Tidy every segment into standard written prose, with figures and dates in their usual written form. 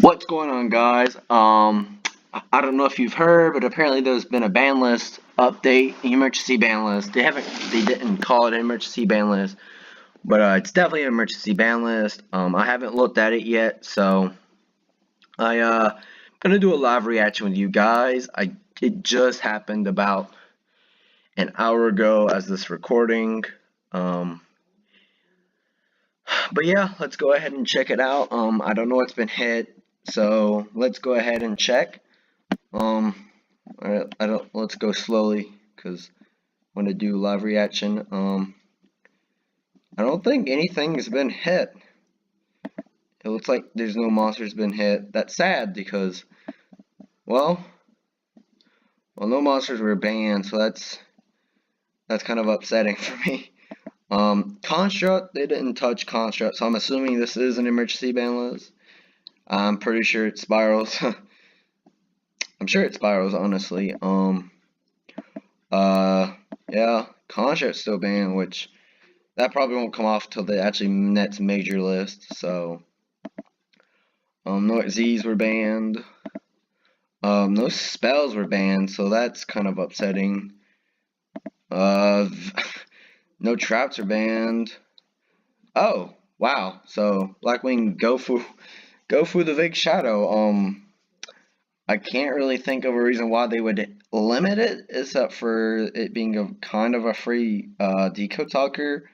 What's going on, guys? I don't know if you've heard, but apparently there's been a ban list update, emergency ban list. They didn't call it an emergency ban list, but it's definitely an emergency ban list. I haven't looked at it yet, so I'm gonna do a live reaction with you guys. It just happened about an hour ago as this recording. But yeah, let's go ahead and check it out. I don't know what's been hit, so let's go ahead and check. Let's go slowly because I want to do live reaction. I don't think anything's been hit. It looks like there's no monsters been hit. That's sad because, well, no monsters were banned, so that's kind of upsetting for me. Construct, they didn't touch Construct, so I'm assuming this is an emergency ban list. I'm pretty sure it spirals. I'm sure it spirals, honestly. Yeah, Construct's still banned, which that probably won't come off till the actually next major list. So, no Z's were banned. No spells were banned, so that's kind of upsetting. No traps are banned. Oh, wow. So Blackwing Gofu the Big Shadow. I can't really think of a reason why they would limit it, except for it being a kind of a free decode talker.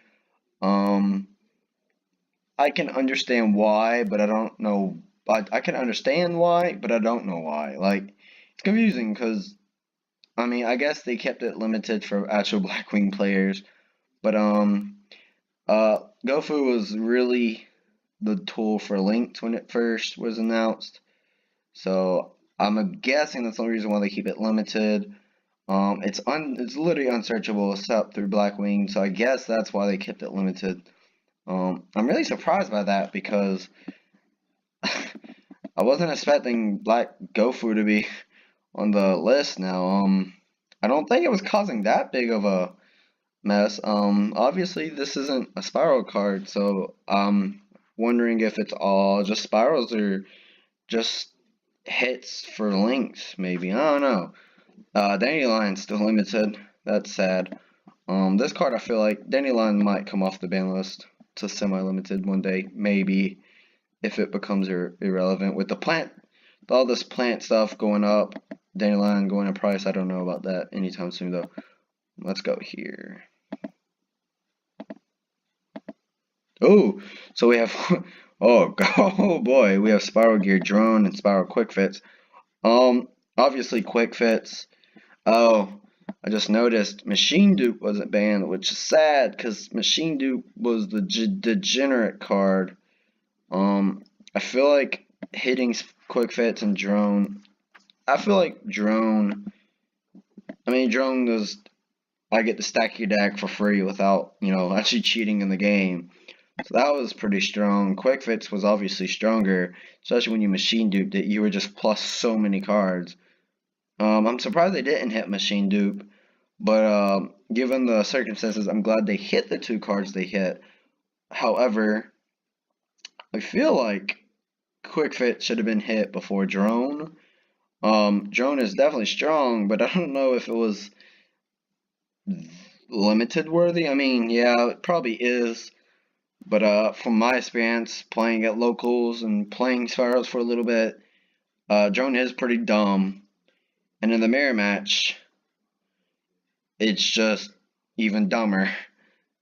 I can understand why, but I don't know. I can understand why, but I don't know why. Like, it's confusing because, I mean, I guess they kept it limited for actual Blackwing players, but Gofu was really the tool for Linked when it first was announced, so I'm guessing that's the only reason why they keep it limited. It's literally unsearchable except through Blackwing, so I guess that's why they kept it limited. I'm really surprised by that because I wasn't expecting Black Gofu to be on the list now. I don't think it was causing that big of a mess. Obviously this isn't a spiral card, so I'm wondering if it's all just spirals or just hits for links, maybe. I don't know. Dandelion's still limited. That's sad. This card, I feel like Dandelion might come off the ban list to semi-limited one day, maybe, if it becomes irrelevant. With the plant, all this plant stuff going up, Dandelion going in price, I don't know about that anytime soon, though. Let's go here. Oh, so we have, oh boy, we have Spiral Gear Drone and Spiral Quick Fits. Obviously Quick Fits. Oh, I just noticed Machine Dupe wasn't banned, which is sad because Machine Dupe was the degenerate card. I feel like hitting Quick Fits and Drone. I feel like Drone. I mean, Drone was. I get to stack your deck for free without, actually cheating in the game. So that was pretty strong. Quick Fits was obviously stronger, especially when you Machine Duped it. You were just plus so many cards. I'm surprised they didn't hit Machine Dupe, but given the circumstances, I'm glad they hit the two cards they hit. However, I feel like Quick Fit should have been hit before Drone. Drone is definitely strong, but I don't know if it was limited worthy. I mean, yeah, it probably is. But from my experience playing at locals and playing Spirals for a little bit, Drone is pretty dumb. And in the mirror match, it's just even dumber.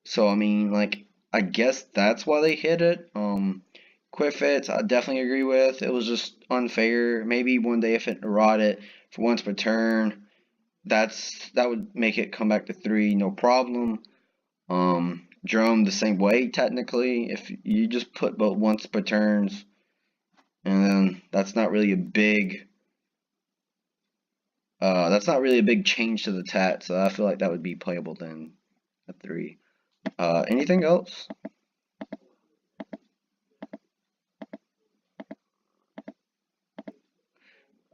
So, I mean, like, I guess that's why they hit it. Quick Fits, I definitely agree with. It was just unfair. Maybe one day if it rotted for once per turn, that would make it come back to 3, no problem. Drone the same way technically. If you just put both once per turns, and then that's not really a big change to the tat, so I feel like that would be playable then at 3. Anything else?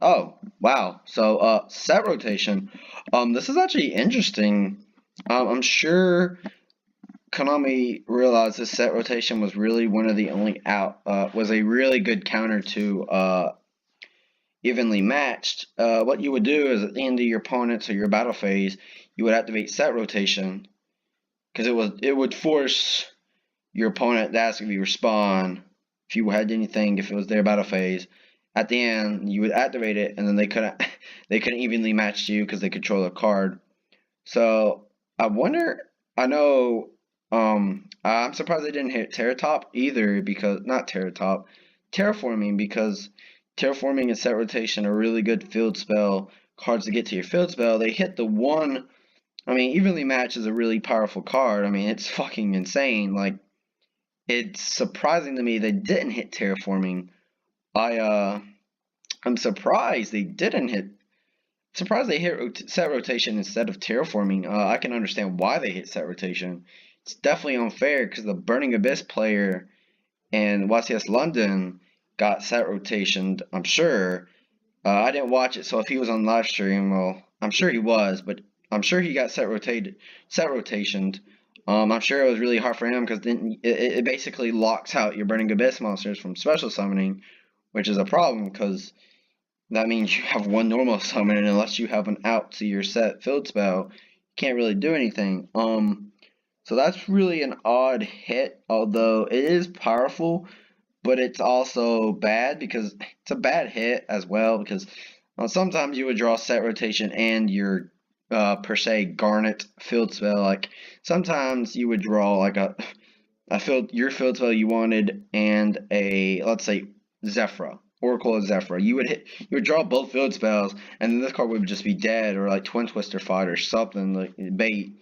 Oh, wow. So, set rotation. This is actually interesting. I'm sure Konami realized this set rotation was really one of the only was a really good counter to evenly matched. What you would do is at the end of your opponent's or your battle phase, you would activate set rotation because it would force your opponent to ask if you respond if you had anything if it was their battle phase. At the end, you would activate it, and then they couldn't evenly match you because they control the card. So I wonder. I know. I'm surprised they didn't hit Terratop either because not Terratop, Terraforming because Terraforming and Set Rotation are really good field spell cards to get to your field spell. They hit the one. I mean, Evenly Match is a really powerful card. I mean, it's fucking insane. Like, it's surprising to me they didn't hit Terraforming. I'm surprised they didn't hit. Surprised they hit set rotation instead of terraforming. I can understand why they hit set rotation. It's definitely unfair because the Burning Abyss player and YCS London got set rotationed. I'm sure. I didn't watch it, so if he was on live stream, well, I'm sure he was, but I'm sure he got set rotationed. I'm sure it was really hard for him because then it basically locks out your Burning Abyss monsters from special summoning, which is a problem because that means you have one normal summon, and unless you have an out to your set field spell, you can't really do anything. So that's really an odd hit, although it is powerful, but it's also bad because it's a bad hit as well because sometimes you would draw set rotation and your per se Garnet field spell. Like sometimes you would draw like your field spell you wanted and a let's say Zephyra. Oracle of Zephyra. You would draw both field spells, and then this card would just be dead, or like Twin Twister Fight or something like bait.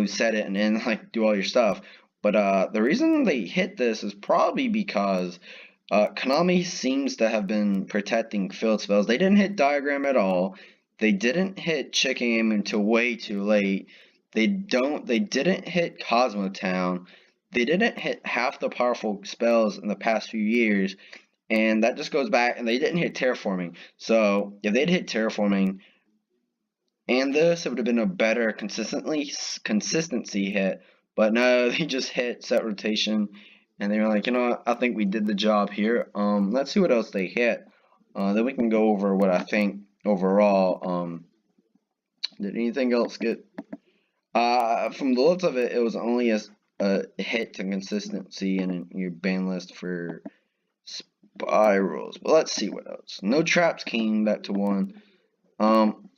Set it and then like do all your stuff. But the reason they hit this is probably because Konami seems to have been protecting field spells. They didn't hit Diagram at all. They didn't hit Chicken Aim until way too late. They didn't hit Cosmo Town. They didn't hit half the powerful spells in the past few years. And that just goes back, and they didn't hit terraforming. So if they'd hit terraforming and this, it would have been a better consistency hit. But no, they just hit set rotation, and they were like, you know what, I think we did the job here. Let's see what else they hit. Then we can go over what I think overall. Did anything else get? From the looks of it, it was only a hit to consistency in your ban list for spirals. But let's see what else. No traps came back to 1.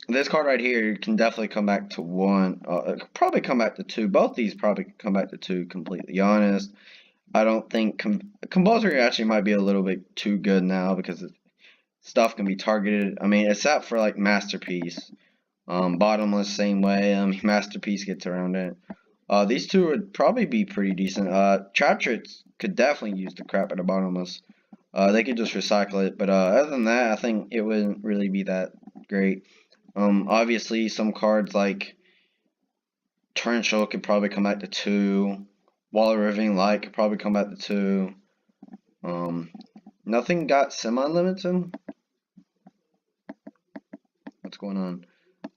This card right here can definitely come back to 1. It could probably come back to 2. Both these probably could come back to 2, completely honest. I don't think compulsory actually might be a little bit too good now because stuff can be targeted. I mean, except for like Masterpiece. Bottomless same way. Masterpiece gets around it. These two would probably be pretty decent. Trap Tricks could definitely use the crap out of Bottomless. They could just recycle it, but other than that, I think it wouldn't really be that great. Obviously, some cards like Torrential could probably come back to 2. Wall of Riveting Light could probably come back to 2. Nothing got semi-limited? What's going on?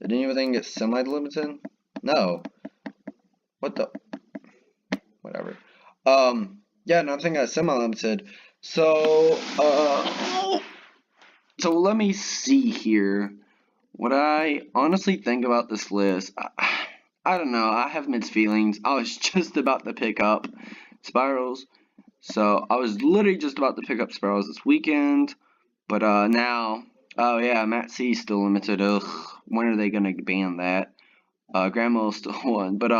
Did anything get semi-limited? No. What the? Whatever. Yeah, nothing got semi-limited. So let me see here. What I honestly think about this list, I don't know. I have mixed feelings. I was just about to pick up Spirals. So I was literally just about to pick up Spirals this weekend. But now, oh yeah, Matt C is still limited. Ugh, when are they gonna ban that? Grandma still one. But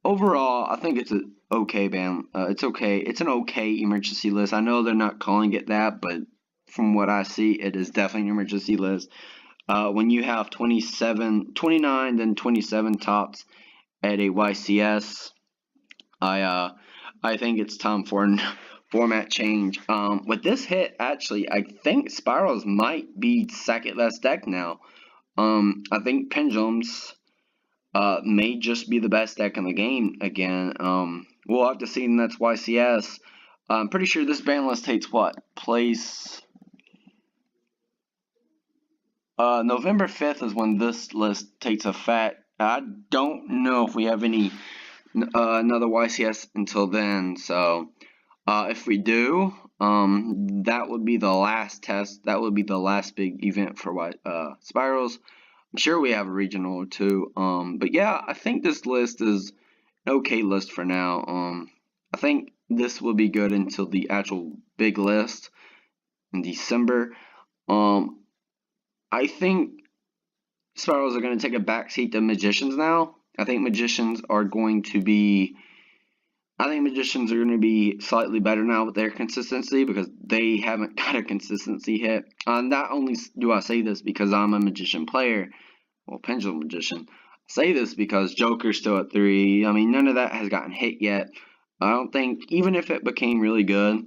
overall, I think it's a okay ban. It's okay. It's an okay emergency list. I know they're not calling it that, but from what I see, it is definitely an emergency list. When you have 29, then 27 tops at a YCS, I think it's time for a format change. With this hit, actually, I think Spirals might be second best deck now. I think Pendulums may just be the best deck in the game again. We'll have to see, and that's YCS. I'm pretty sure this ban list takes what? Place... November 5th is when this list takes effect. I don't know if we have any another YCS until then. So if we do, that would be the last test. That would be the last big event for Spirals. I'm sure we have a regional or two. But yeah, I think this list is an okay list for now. I think this will be good until the actual big list in December. I think Spirals are going to take a backseat to Magicians now. I think Magicians are going to be slightly better now with their consistency because they haven't got a consistency hit. Not only do I say this because I'm a Magician player, well, Pendulum Magician, I say this because Joker's still at 3. I mean, none of that has gotten hit yet. I don't think, even if it became really good,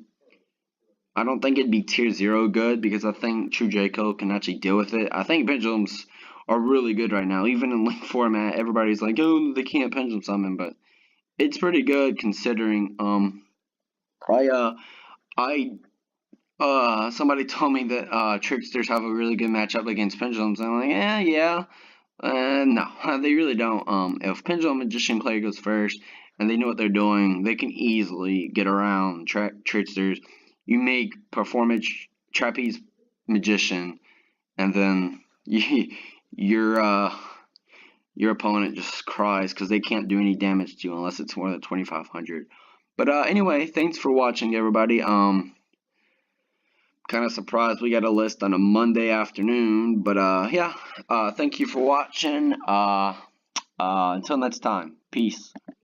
I don't think it'd be tier 0 good because I think True Draco can actually deal with it. I think Pendulums are really good right now. Even in Link format, everybody's like, oh, they can't Pendulum Summon, but it's pretty good considering. Somebody told me that Tricksters have a really good matchup against Pendulums. And I'm like, yeah. No, they really don't. If Pendulum Magician player goes first and they know what they're doing, they can easily get around Tricksters. You make Performance Trapeze Magician, and then your opponent just cries because they can't do any damage to you unless it's more than 2,500. But anyway, thanks for watching, everybody. Kind of surprised we got a list on a Monday afternoon, but yeah. Thank you for watching. Until next time, peace.